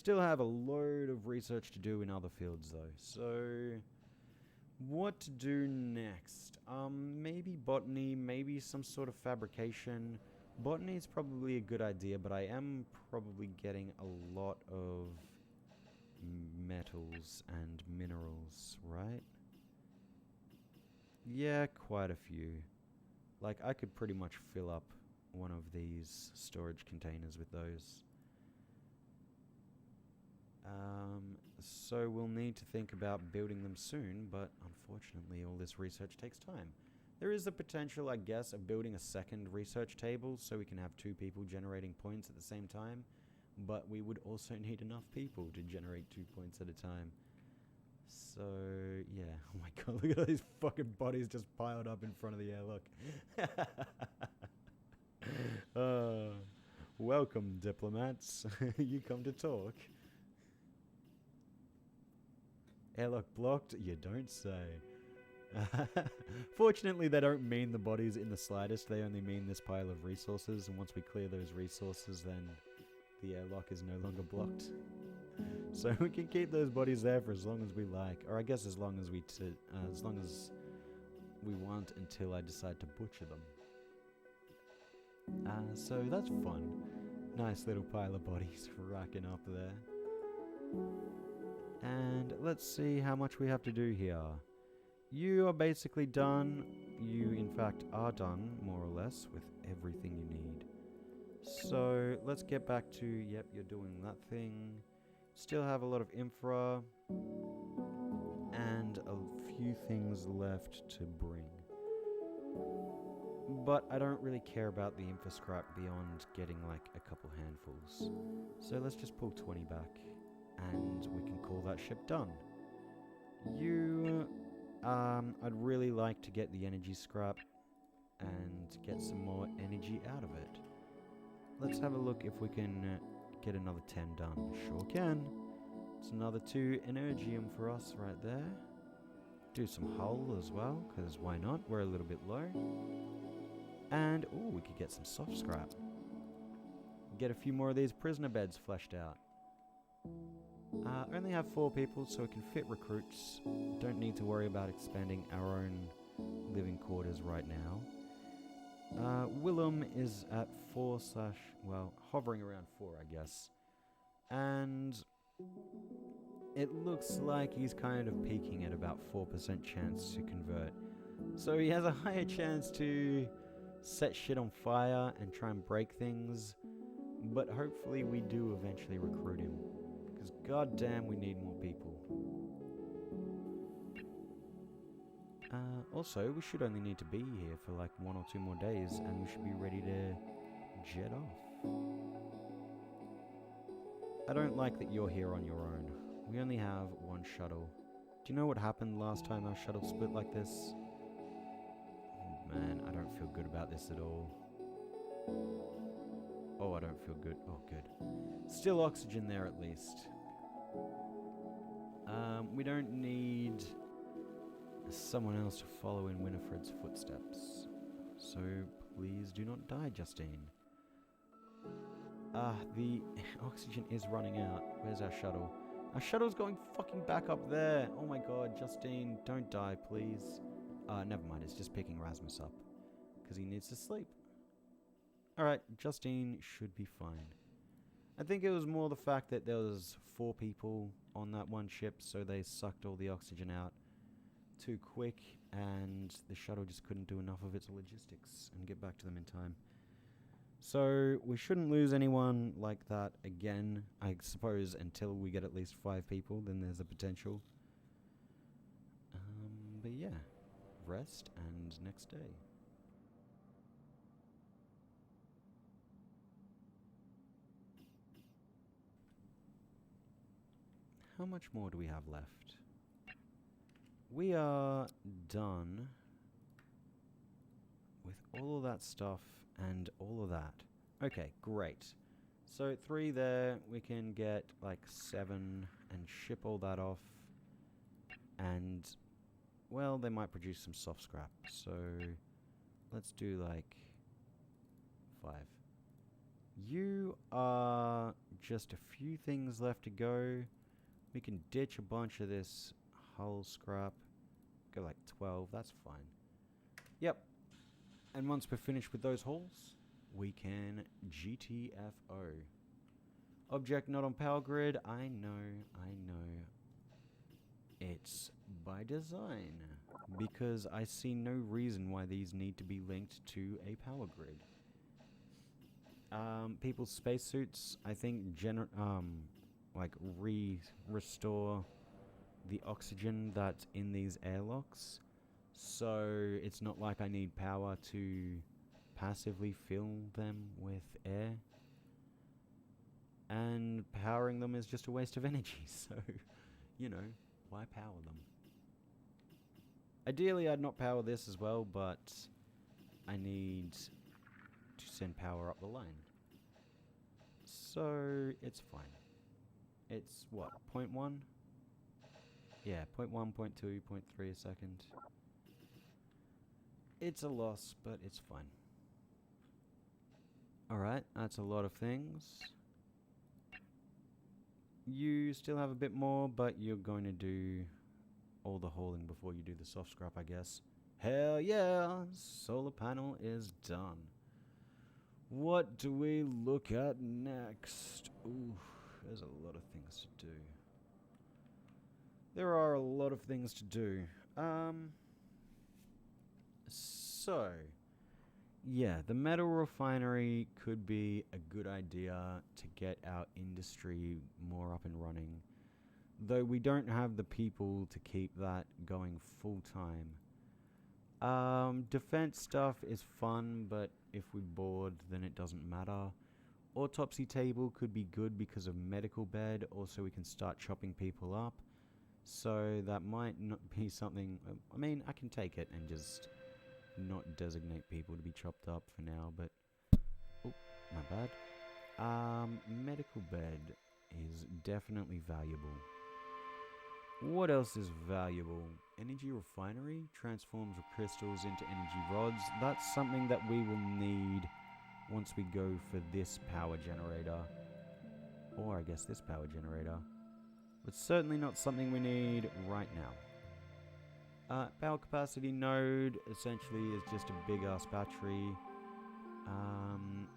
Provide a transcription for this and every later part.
Still have a load of research to do in other fields though. So what to do next? Maybe botany, maybe some sort of fabrication. Botany is probably a good idea, but I am probably getting a lot of metals and minerals, right? Yeah, quite a few. Like, I could pretty much fill up one of these storage containers with those. So we'll need to think about building them soon, but unfortunately all this research takes time. There is the potential, I guess, of building a second research table so we can have 2 people generating points at the same time, but we would also need enough people to generate 2 points at a time. So, yeah. Oh my god, look at all these fucking bodies just piled up in front of the airlock. Welcome, diplomats. You come to talk. Airlock blocked? You don't say. Fortunately, they don't mean the bodies in the slightest. They only mean this pile of resources, and once we clear those resources, then the airlock is no longer blocked. So we can keep those bodies there for as long as we like, or I guess as long as we want until I decide to butcher them. So that's fun. Nice little pile of bodies racking up there. And let's see how much we have to do here. You are basically done. You, in fact, are done, more or less, with everything you need. So let's get back to, yep, you're doing that thing. Still have a lot of infra. And a few things left to bring. But I don't really care about the infra scrap beyond getting like a couple handfuls. So let's just pull 20 back. And we can call that ship done. I'd really like to get the energy scrap and get some more energy out of it. Let's have a look if we can get another 10 done. Sure can. It's another 2 energium for us right there. Do some hull as well, because why not? We're a little bit low. And, ooh, we could get some soft scrap. Get a few more of these prisoner beds fleshed out. Only have 4 people, so we can fit recruits. Don't need to worry about expanding our own living quarters right now. Willem is at 4 / well, hovering around 4, I guess. And it looks like he's kind of peaking at about 4% chance to convert. So he has a higher chance to set shit on fire and try and break things. But hopefully we do eventually recruit him. Because goddamn, we need more people. Also, we should only need to be here for like 1 or 2 more days, and we should be ready to jet off. I don't like that you're here on your own. We only have 1 shuttle. Do you know what happened last time our shuttle split like this? Oh man, I don't feel good about this at all. Oh, I don't feel good. Oh, good. Still oxygen there at least. We don't need someone else to follow in Winifred's footsteps. So please do not die, Justine. The oxygen is running out. Where's our shuttle? Our shuttle's going fucking back up there. Oh my god, Justine, don't die, please. Never mind, it's just picking Rasmus up. Because he needs to sleep. Alright, Justine should be fine. I think it was more the fact that there was 4 people on that one ship, so they sucked all the oxygen out too quick, and the shuttle just couldn't do enough of its logistics and get back to them in time. So we shouldn't lose anyone like that again, I suppose, until we get at least 5 people, then there's a potential. But yeah, rest and next day. How much more do we have left? We are done with all of that stuff and all of that. Okay, great. So 3 there, we can get like 7 and ship all that off. And, well, they might produce some soft scrap. So let's do like 5. You are just a few things left to go. We can ditch a bunch of this hull scrap. Go like 12, that's fine. Yep. And once we're finished with those hulls, we can GTFO. Object not on power grid. I know. It's by design. Because I see no reason why these need to be linked to a power grid. People's spacesuits, I think, restore the oxygen that's in these airlocks. So it's not like I need power to passively fill them with air. And powering them is just a waste of energy, so, you know, why power them? Ideally, I'd not power this as well, but I need to send power up the line. So, it's fine. It's, what, 0.1? Yeah, 0.1, 0.2, 0.3 a second. It's a loss, but it's fine. Alright, that's a lot of things. You still have a bit more, but you're going to do all the hauling before you do the soft scrap, I guess. Hell yeah! Solar panel is done. What do we look at next? Ooh, there's a lot of things to do. There are a lot of things to do. So, yeah, the metal refinery could be a good idea to get our industry more up and running. Though we don't have the people to keep that going full time. Defense stuff is fun, but if we're bored, then it doesn't matter. Autopsy table could be good because of medical bed. Also, we can start chopping people up. So that might not be something... I mean, I can take it and just not designate people to be chopped up for now, but... Oh, my bad. Medical bed is definitely valuable. What else is valuable? Energy refinery transforms crystals into energy rods. That's something that we will need once we go for this power generator. Or I guess this power generator. But certainly not something we need right now. Power capacity node essentially is just a big ass battery.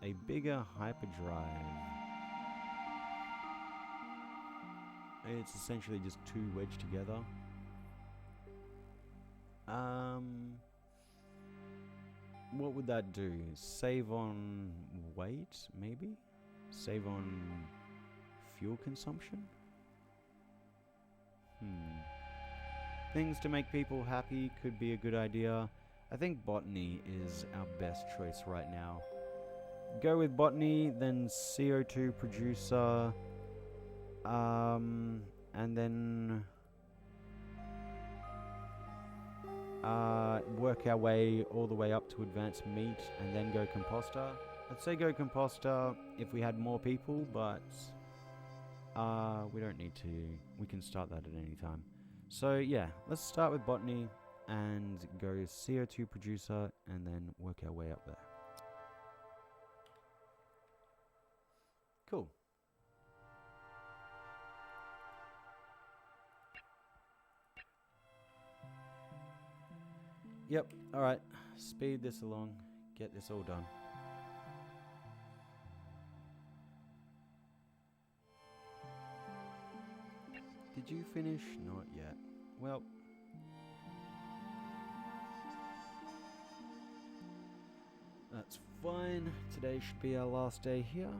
A bigger hyperdrive. It's essentially just two wedged together. What would that do? Save on weight, maybe? Save on fuel consumption? Things to make people happy could be a good idea. I think botany is our best choice right now. Go with botany, then CO2 producer, and then work our way all the way up to advanced meat, and then go composter. I'd say go composter if we had more people, but we don't need to. We can start that at any time. So yeah, let's start with botany and go CO2 producer, and then work our way up there. Cool. Yep, alright. Speed this along. Get this all done. Did you finish? Not yet. Well. That's fine. Today should be our last day here.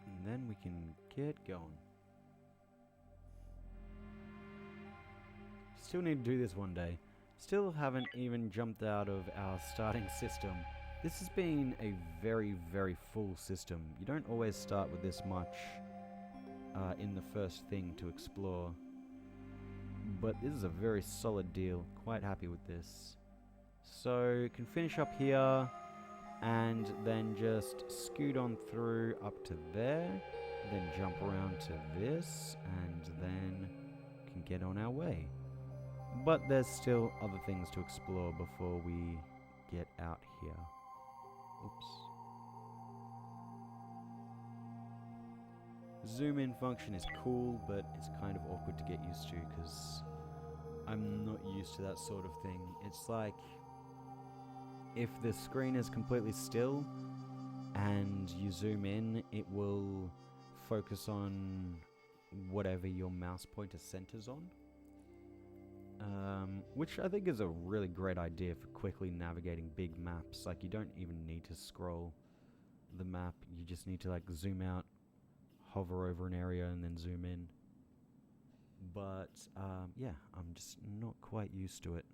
And then we can get going. Still need to do this one day. Still haven't even jumped out of our starting system. This has been a very, very full system. You don't always start with this much in the first thing to explore. But this is a very solid deal. Quite happy with this. So, can finish up here and then just scoot on through up to there. Then jump around to this and then can get on our way. But there's still other things to explore before we get out here. Oops. Zoom in function is cool, but it's kind of awkward to get used to because I'm not used to that sort of thing. It's like if the screen is completely still and you zoom in, it will focus on whatever your mouse pointer centers on. Which I think is a really great idea for quickly navigating big maps. Like, you don't even need to scroll the map. You just need to, like, zoom out, hover over an area, and then zoom in. But, yeah, I'm just not quite used to it.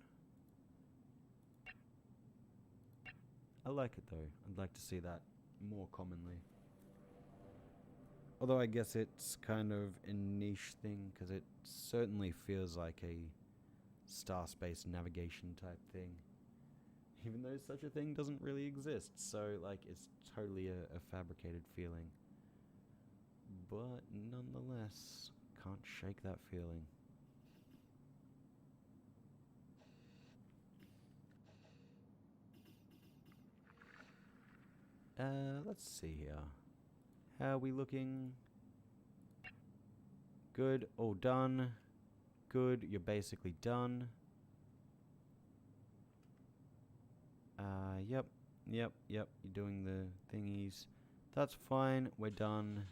I like it, though. I'd like to see that more commonly. Although I guess it's kind of a niche thing, because it certainly feels like a star space navigation type thing, even though such a thing doesn't really exist. So like, it's totally a fabricated feeling, but nonetheless can't shake that feeling. Let's see here, how are we looking? Good, all done. Good, you're basically done. Yep, you're doing the thingies. That's fine, we're done.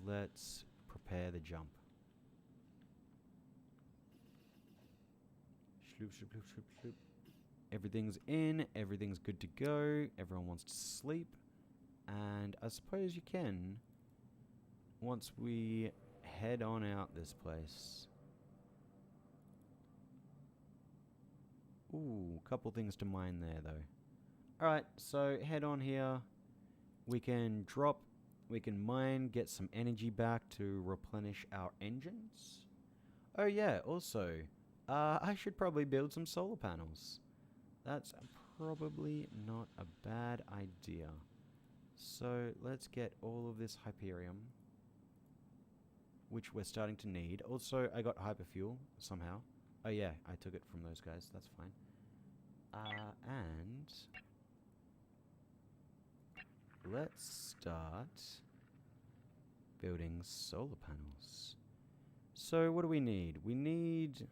Let's prepare the jump. Shloop, shloop, shloop, shloop, shloop. Everything's in, everything's good to go. Everyone wants to sleep. And I suppose you can, once we head on out this place. Ooh, a couple things to mine there, though. Alright, so head on here. We can drop, we can mine, get some energy back to replenish our engines. Oh yeah, also, I should probably build some solar panels. That's probably not a bad idea. So let's get all of this Hyperium, which we're starting to need. Also, I got hyperfuel somehow. Oh yeah, I took it from those guys. That's fine. And let's start building solar panels. So what do we need? We need...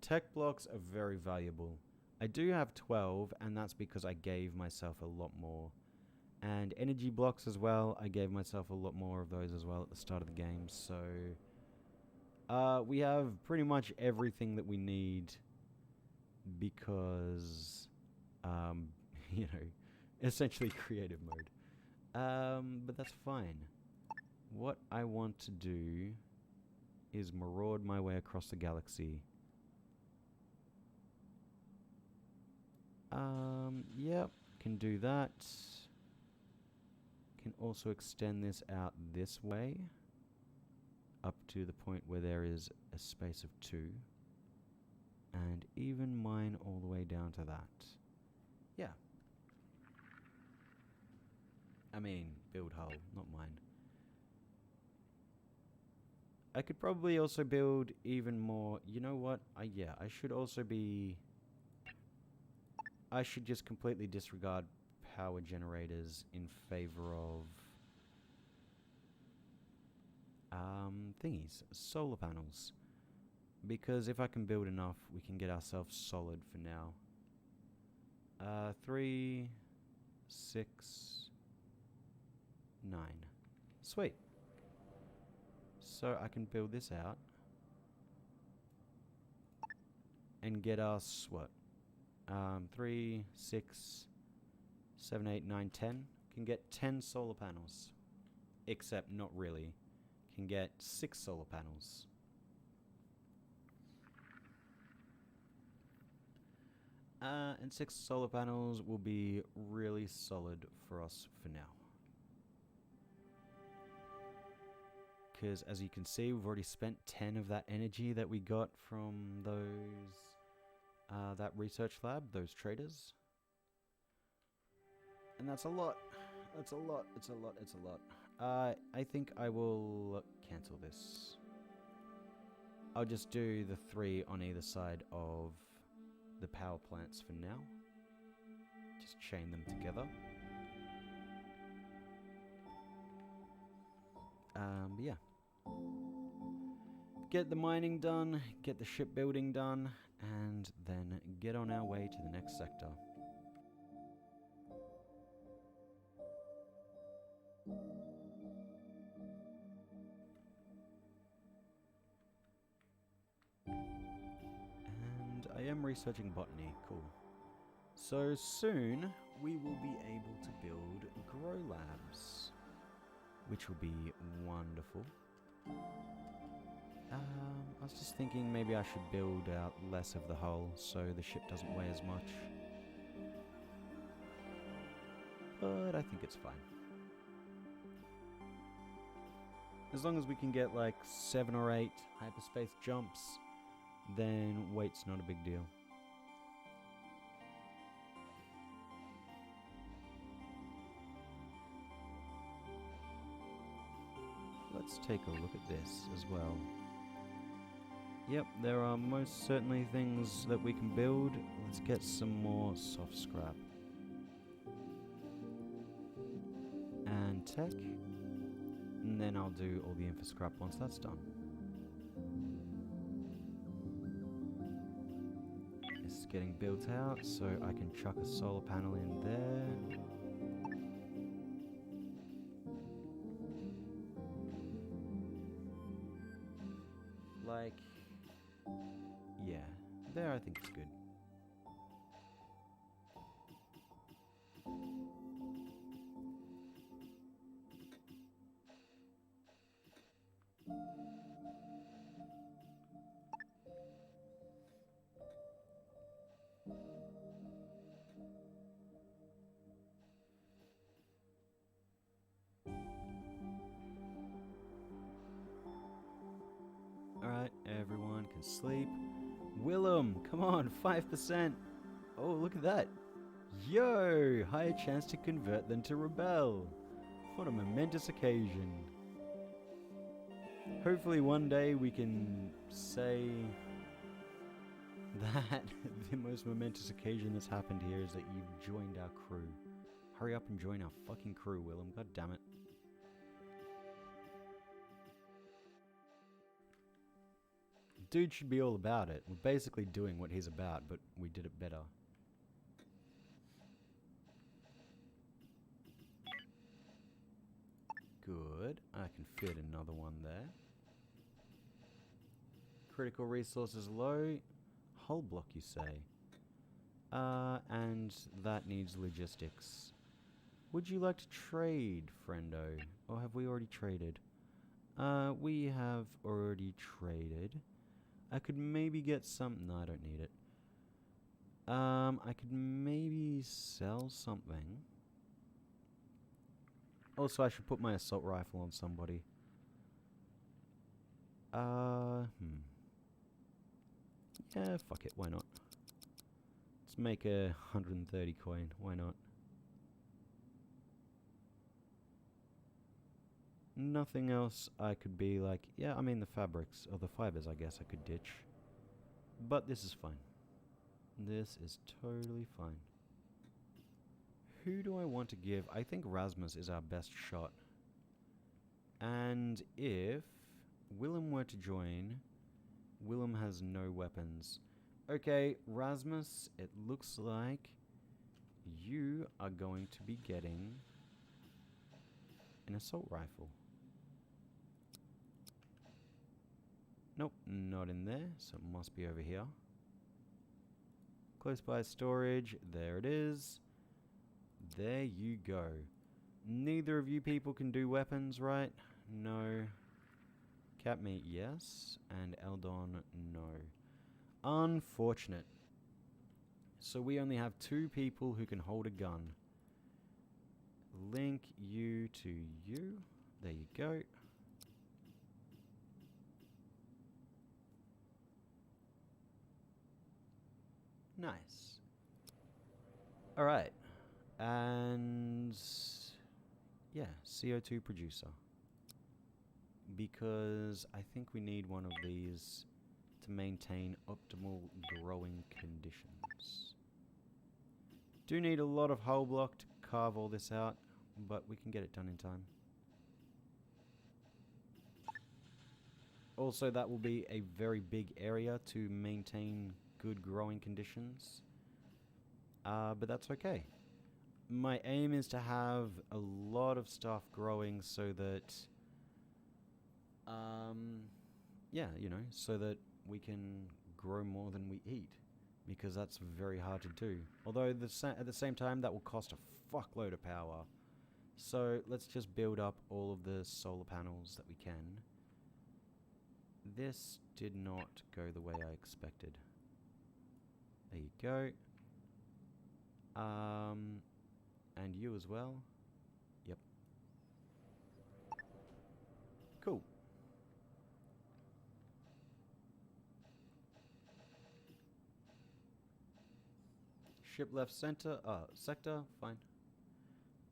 Tech blocks are very valuable. I do have 12, and that's because I gave myself a lot more. And energy blocks as well. I gave myself a lot more of those as well at the start of the game. So we have pretty much everything that we need because, you know, essentially creative mode. But that's fine. What I want to do is maraud my way across the galaxy. Yep, can do that. Can also extend this out this way, up to the point where there is a space of 2. And even mine all the way down to that. Yeah. I mean, build hull, not mine. I could probably also build even more. You know what? Yeah, I should also be... I should just completely disregard power generators in favor of thingies, solar panels. Because if I can build enough, we can get ourselves solid for now. 3, 6, 9. Sweet. So I can build this out and get us what? 3, 6, 7, 8, 9, 10. Can get 10 solar panels. Except not really. Can get 6 solar panels. And 6 solar panels will be really solid for us for now. Because as you can see, we've already spent 10 of that energy that we got from those... that research lab, those traders. And that's a lot. That's a lot. It's a lot. It's a lot. I think I will cancel this. I'll just do the 3 on either side of the power plants for now. Just chain them together. But yeah. Get the mining done, get the shipbuilding done, and then get on our way to the next sector. And I am researching botany, cool. So soon we will be able to build grow labs, which will be wonderful. I was just thinking maybe I should build out less of the hull so the ship doesn't weigh as much. But I think it's fine. As long as we can get like 7 or 8 hyperspace jumps, then weight's not a big deal. Let's take a look at this as well. Yep, there are most certainly things that we can build. Let's get some more soft scrap. And tech. And then I'll do all the infra scrap once that's done. It's getting built out, so I can chuck a solar panel in there. Like, yeah, there I think it's good. Alright, everyone can sleep. Willem, come on, 5%. Oh, look at that. Yo, higher chance to convert than to rebel. What a momentous occasion. Hopefully one day we can say that the most momentous occasion that's happened here is that you've joined our crew. Hurry up and join our fucking crew, Willem. God damn it. Dude should be all about it. We're basically doing what he's about, but we did it better. Good. I can fit another one there. Critical resources low. Hull block, you say? And that needs logistics. Would you like to trade, friendo? Or have we already traded? We have already traded. I could maybe get some... No, I don't need it. I could maybe sell something. Also, I should put my assault rifle on somebody. Yeah, fuck it, why not? Let's make a 130 coin, why not? Nothing else I could be like, yeah, I mean the fabrics, or the fibers I guess I could ditch. But this is fine. This is totally fine. Who do I want to give? I think Rasmus is our best shot. And if Willem were to join, Willem has no weapons. Okay, Rasmus, it looks like you are going to be getting an assault rifle. Nope, not in there, so it must be over here. Close by storage, there it is. There you go. Neither of you people can do weapons, right? No. Catmeat, yes. And Eldon, no. Unfortunate. So we only have 2 people who can hold a gun. Link you to you. There you go. Nice. Alright. And... yeah, CO2 producer. Because I think we need one of these to maintain optimal growing conditions. Do need a lot of hull block to carve all this out, but we can get it done in time. Also, that will be a very big area to maintain good growing conditions. But that's okay. My aim is to have a lot of stuff growing so that, yeah, you know, so that we can grow more than we eat. Because that's very hard to do. Although at the same time, that will cost a fuckload of power. So let's just build up all of the solar panels that we can. This did not go the way I expected. There you go. And you as well. Yep. Cool. Ship left center, sector, fine.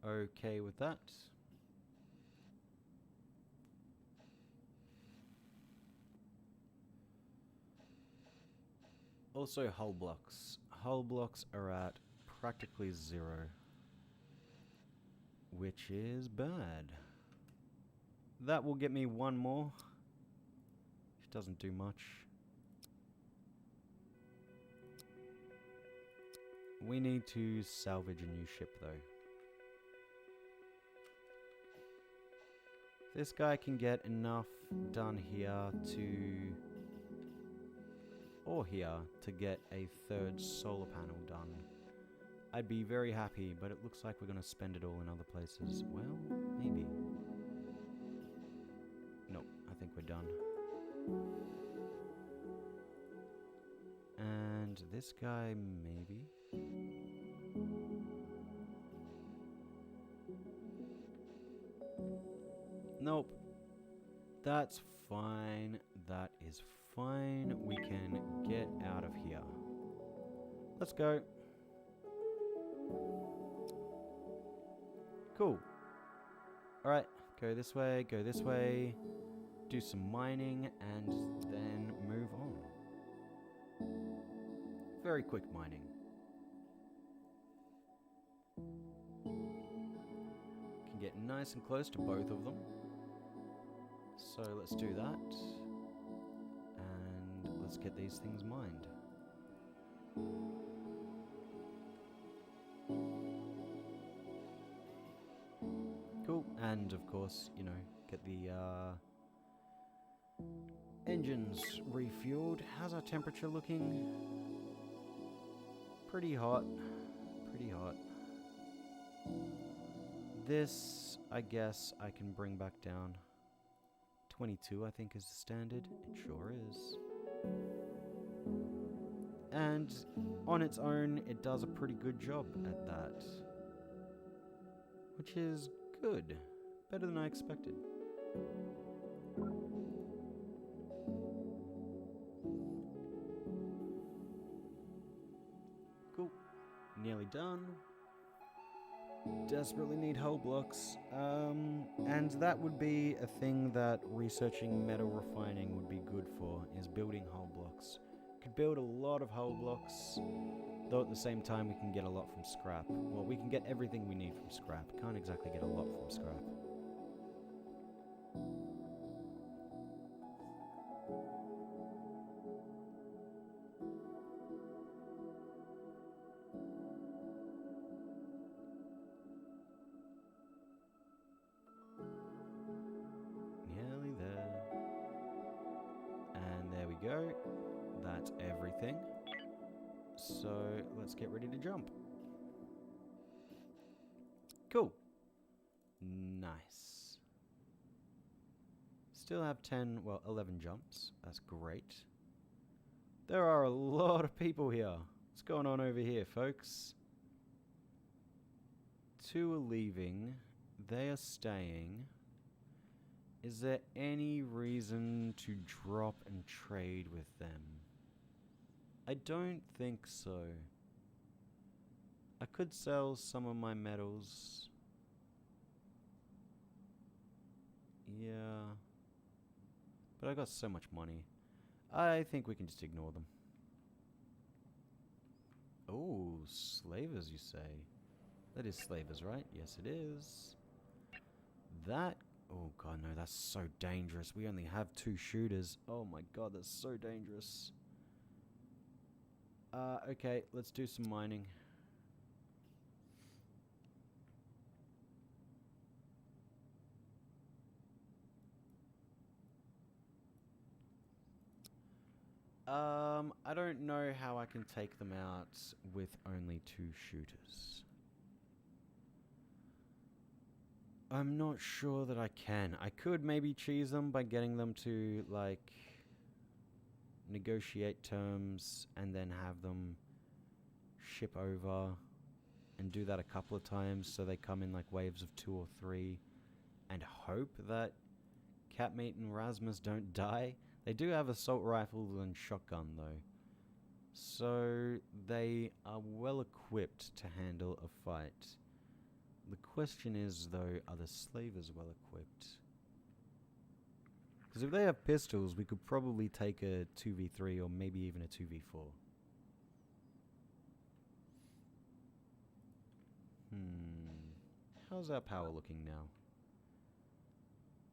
Okay with that. Also hull blocks. Hull blocks are at practically 0. Which is bad. That will get me one more. Which doesn't do much. We need to salvage a new ship though. This guy can get enough done here to... or here to get a 3rd solar panel done. I'd be very happy, but it looks like we're going to spend it all in other places. Well, maybe. Nope, I think we're done. And this guy, maybe. Nope. That's fine. That is fine. We can get out of here. Let's go. Cool. Alright, go this way, do some mining, and then move on. Very quick mining. Can get nice and close to both of them. So let's do that. And let's get these things mined. Cool, and of course, you know, get the engines refueled. How's our temperature looking? Pretty hot. Pretty hot. This, I guess, I can bring back down. 22, I think, is the standard. It sure is. And on its own, it does a pretty good job at that. Which is good. Better than I expected. Cool. Nearly done. Desperately need hull blocks. And that would be a thing that researching metal refining would be good for, is building hull blocks. Could build a lot of hull blocks, though at the same time we can get a lot from scrap. Well, we can get everything we need from scrap. Can't exactly get a lot from scrap. Nearly there. And there we go. That's everything. So let's get ready to jump. Cool. Nice. Still have 11 jumps. That's great. There are a lot of people here. What's going on over here, folks? 2 are leaving. They are staying. Is there any reason to drop and trade with them? I don't think so. I could sell some of my metals. Yeah. But I got so much money. I think we can just ignore them. Oh, slavers, you say? That is slavers, right? Yes, it is. That... Oh, God, no, that's so dangerous. We only have 2 shooters. Oh, my God, that's so dangerous. Okay, let's do some mining. I don't know how I can take them out with only 2 shooters. I'm not sure that I can. I could maybe cheese them by getting them to, like, negotiate terms and then have them ship over and do that a couple of times so they come in, like, waves of 2 or 3 and hope that Catmeat and Rasmus don't die. They do have assault rifles and shotgun, though. So they are well equipped to handle a fight. The question is, though, are the slavers well equipped? Because if they have pistols, we could probably take a 2v3 or maybe even a 2v4. How's our power looking now?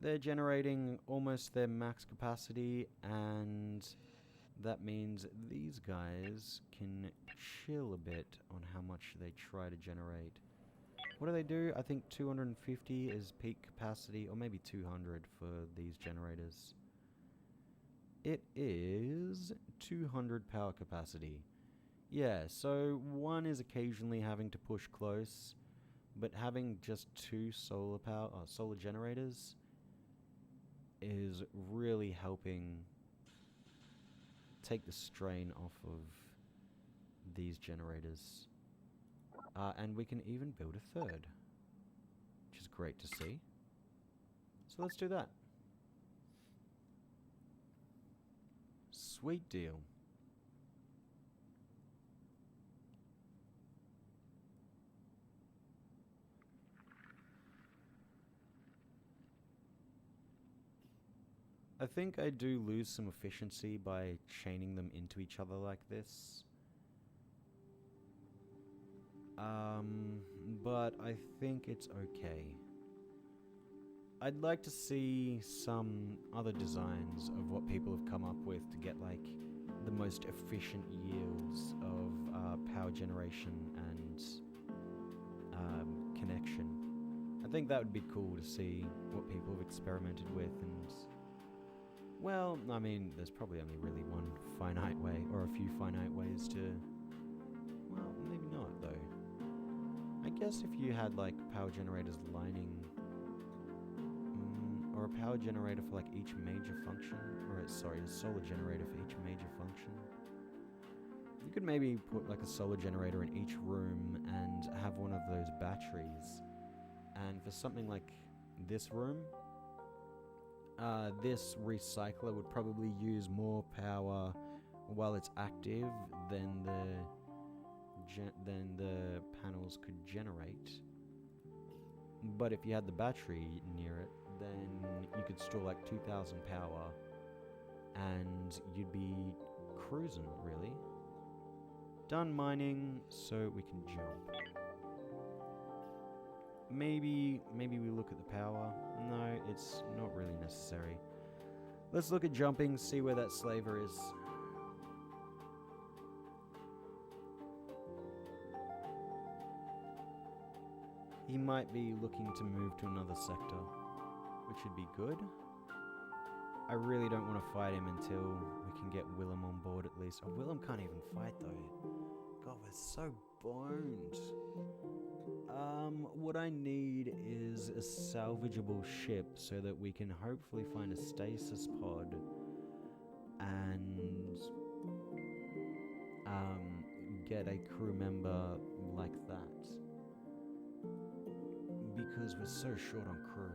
They're generating almost their max capacity, and that means these guys can chill a bit on how much they try to generate. What do they do? I think 250 is peak capacity, or maybe 200 for these generators. It is 200 power capacity. Yeah, so one is occasionally having to push close, but having just 2 solar generators is really helping take the strain off of these generators. And we can even build a 3rd, which is great to see. So let's do that. Sweet deal. I think I do lose some efficiency by chaining them into each other like this. But I think it's okay. I'd like to see some other designs of what people have come up with to get, like, the most efficient yields of power generation and connection. I think that would be cool to see what people have experimented with, and, well, I mean, there's probably only really one finite way, or a few finite ways to, well, maybe not, though. I guess if you had, like, power generators lining, or a power generator for, like, each major function, or, sorry, a solar generator for each major function. You could maybe put, like, a solar generator in each room and have one of those batteries. And for something like this room, this recycler would probably use more power while it's active than the panels could generate. But if you had the battery near it, then you could store like 2,000 power and you'd be cruising, really. Done mining, so we can jump. Maybe we look at the power. No, it's not really necessary. Let's look at jumping, see where that slaver is. He might be looking to move to another sector, which would be good. I really don't want to fight him until we can get Willem on board at least. Oh, Willem can't even fight though. God, we're so boned. What I need is a salvageable ship so that we can hopefully find a stasis pod and get a crew member like that. Because we're so short on crew.